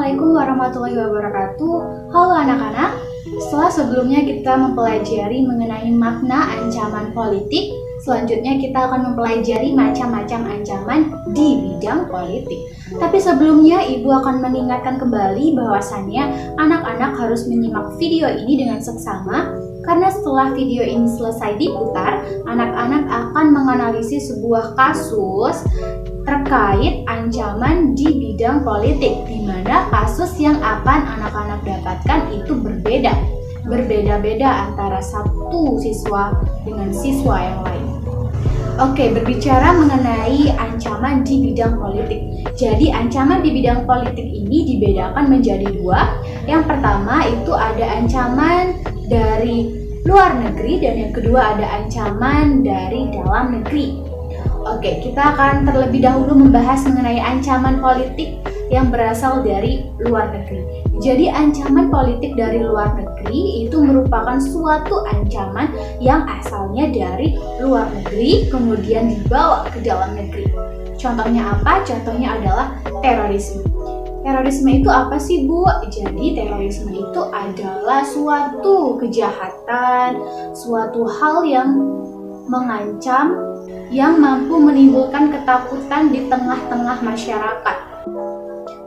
Assalamualaikum warahmatullahi wabarakatuh. Halo anak-anak, setelah sebelumnya kita mempelajari mengenai makna ancaman politik, selanjutnya kita akan mempelajari macam-macam ancaman di bidang politik. Tapi sebelumnya Ibu akan mengingatkan kembali bahwasannya anak-anak harus menyimak video ini dengan seksama, karena setelah video ini selesai diputar, anak-anak akan menganalisis sebuah kasus terkait ancaman di bidang politik, di mana kasus yang akan anak-anak dapatkan itu berbeda-beda antara satu siswa dengan siswa yang lain. Oke, berbicara mengenai ancaman di bidang politik. Jadi ancaman di bidang politik ini dibedakan menjadi dua. Yang pertama itu ada ancaman dari luar negeri dan yang kedua ada ancaman dari dalam negeri. Oke, kita akan terlebih dahulu membahas mengenai ancaman politik yang berasal dari luar negeri. Jadi ancaman politik dari luar negeri itu merupakan suatu ancaman yang asalnya dari luar negeri kemudian dibawa ke dalam negeri. Contohnya apa? Contohnya adalah terorisme. Terorisme itu apa sih, Bu? Jadi terorisme itu adalah suatu kejahatan, suatu hal yang mengancam, yang mampu menimbulkan ketakutan di tengah-tengah masyarakat.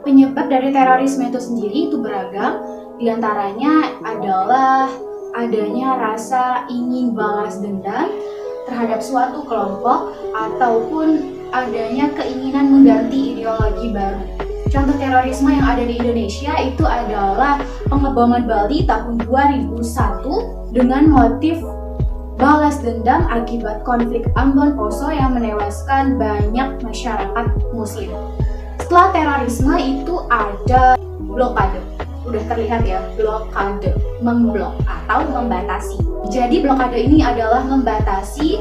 Penyebab dari terorisme itu sendiri itu beragam, diantaranya adalah adanya rasa ingin balas dendam terhadap suatu kelompok ataupun adanya keinginan mengganti ideologi baru. Contoh terorisme yang ada di Indonesia itu adalah pengeboman Bali tahun 2001 dengan motif balas dendam akibat konflik Ambon Poso yang menewaskan banyak masyarakat muslim. Setelah terorisme itu ada blokade. Udah terlihat ya, blokade, memblok atau membatasi. Jadi blokade ini adalah membatasi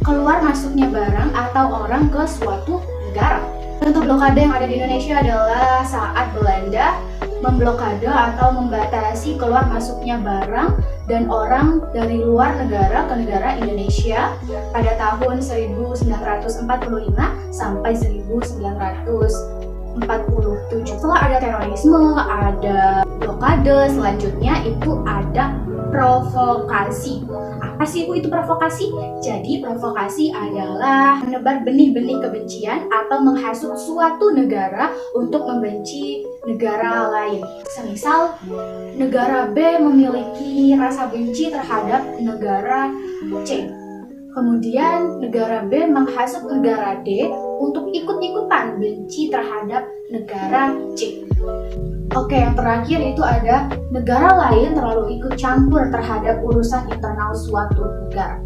keluar masuknya barang atau orang ke suatu negara. Contoh blokade yang ada di Indonesia adalah saat Belanda memblokade atau membatasi keluar masuknya barang dan orang dari luar negara ke negara Indonesia pada tahun 1945 sampai 1947. Setelah ada terorisme, ada blokade, selanjutnya itu ada provokasi. Apa sih Bu itu provokasi? Jadi provokasi adalah menebar benih-benih kebencian atau menghasut suatu negara untuk membenci negara lain. Semisal negara B memiliki rasa benci terhadap negara C. Kemudian negara B menghasut negara D untuk ikut-ikutan benci terhadap negara C. Oke, yang terakhir itu ada negara lain terlalu ikut campur terhadap urusan internal suatu negara.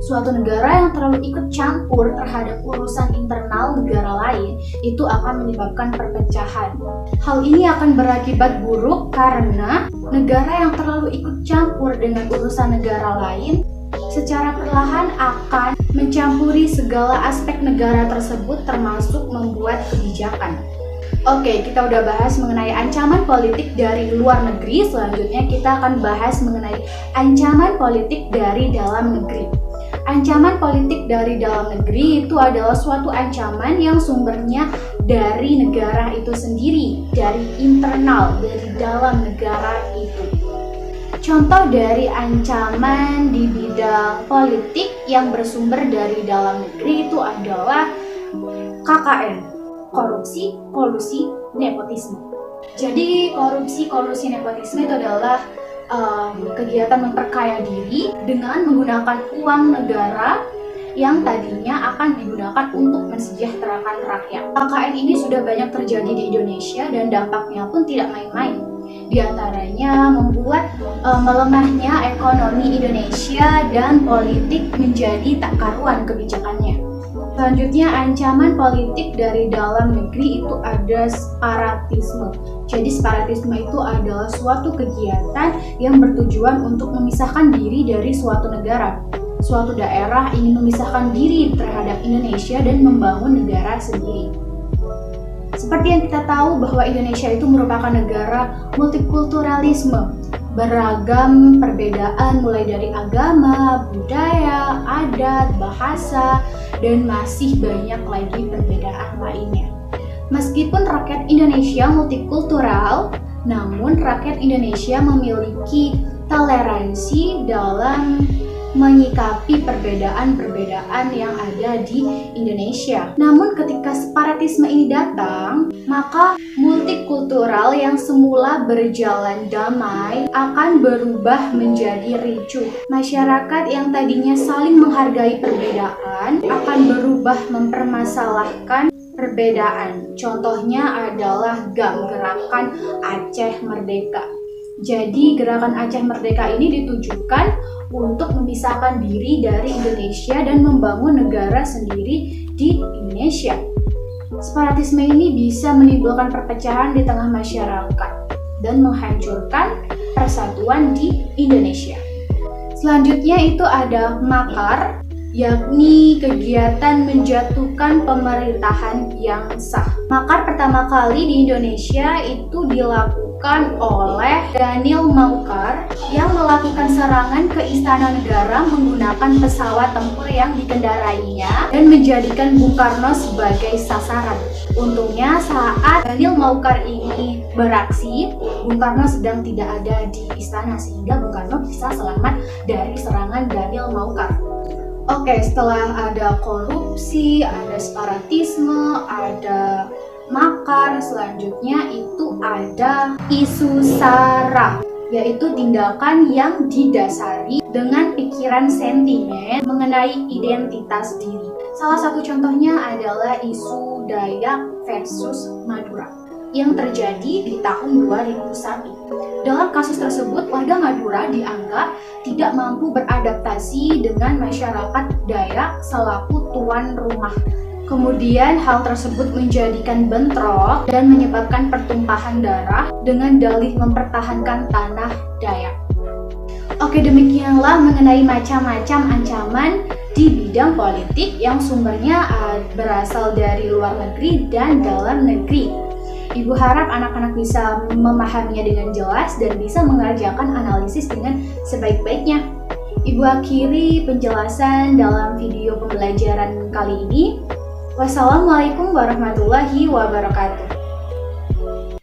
Suatu negara yang terlalu ikut campur terhadap urusan internal negara lain itu akan menyebabkan perpecahan. Hal ini akan berakibat buruk karena negara yang terlalu ikut campur dengan urusan negara lain secara perlahan akan mencampuri segala aspek negara tersebut termasuk membuat kebijakan. Oke, kita udah bahas mengenai ancaman politik dari luar negeri. Selanjutnya kita akan bahas mengenai ancaman politik dari dalam negeri. Ancaman politik dari dalam negeri itu adalah suatu ancaman yang sumbernya dari negara itu sendiri, dari internal, dari dalam negara itu. Contoh dari ancaman di bidang politik yang bersumber dari dalam negeri itu adalah KKN, korupsi, kolusi, nepotisme. Jadi korupsi, kolusi, nepotisme itu adalah kegiatan memperkaya diri dengan menggunakan uang negara yang tadinya akan digunakan untuk mensejahterakan rakyat. KKN ini sudah banyak terjadi di Indonesia dan dampaknya pun tidak main-main. Di antaranya membuat melemahnya ekonomi Indonesia dan politik menjadi tak karuan kebijakannya. Selanjutnya ancaman politik dari dalam negeri itu ada separatisme. Jadi separatisme itu adalah suatu kegiatan yang bertujuan untuk memisahkan diri dari suatu negara. Suatu daerah ingin memisahkan diri terhadap Indonesia dan membangun negara sendiri. Seperti yang kita tahu bahwa Indonesia itu merupakan negara multikulturalisme, beragam perbedaan mulai dari agama, budaya, adat, bahasa, dan masih banyak lagi perbedaan lainnya. Meskipun rakyat Indonesia multikultural, namun rakyat Indonesia memiliki toleransi dalam menyikapi perbedaan-perbedaan yang ada di Indonesia. Namun ketika separatisme ini datang, maka multikultural yang semula berjalan damai akan berubah menjadi ricuh. Masyarakat yang tadinya saling menghargai perbedaan akan berubah mempermasalahkan perbedaan. Contohnya adalah GAM, Gerakan Aceh Merdeka. Jadi gerakan Aceh Merdeka ini ditujukan untuk memisahkan diri dari Indonesia dan membangun negara sendiri di Indonesia. Separatisme ini bisa menimbulkan perpecahan di tengah masyarakat dan menghancurkan persatuan di Indonesia. Selanjutnya itu ada makar, yakni kegiatan menjatuhkan pemerintahan yang sah. Makar pertama kali di Indonesia itu dilakukan oleh Daniel Maucar yang melakukan serangan ke Istana Negara menggunakan pesawat tempur yang dikendarainya dan menjadikan Bung Karno sebagai sasaran. Untungnya saat Daniel Maucar ini beraksi, Bung Karno sedang tidak ada di istana sehingga Bung Karno bisa selamat dari serangan Daniel Maucar. Oke, setelah ada korupsi, ada separatisme, ada makar, selanjutnya itu ada isu sara, yaitu tindakan yang didasari dengan pikiran sentimen mengenai identitas diri. Salah satu contohnya adalah isu Dayak versus Madura yang terjadi di tahun 2001. Dalam kasus tersebut, warga Madura dianggap tidak mampu beradaptasi dengan masyarakat Dayak selaku tuan rumah. Kemudian hal tersebut menjadikan bentrok dan menyebabkan pertumpahan darah dengan dalih mempertahankan tanah Dayak. Oke, demikianlah mengenai macam-macam ancaman di bidang politik yang sumbernya berasal dari luar negeri dan dalam negeri. Ibu harap anak-anak bisa memahaminya dengan jelas dan bisa mengerjakan analisis dengan sebaik-baiknya. Ibu akhiri penjelasan dalam video pembelajaran kali ini. Wassalamualaikum warahmatullahi wabarakatuh.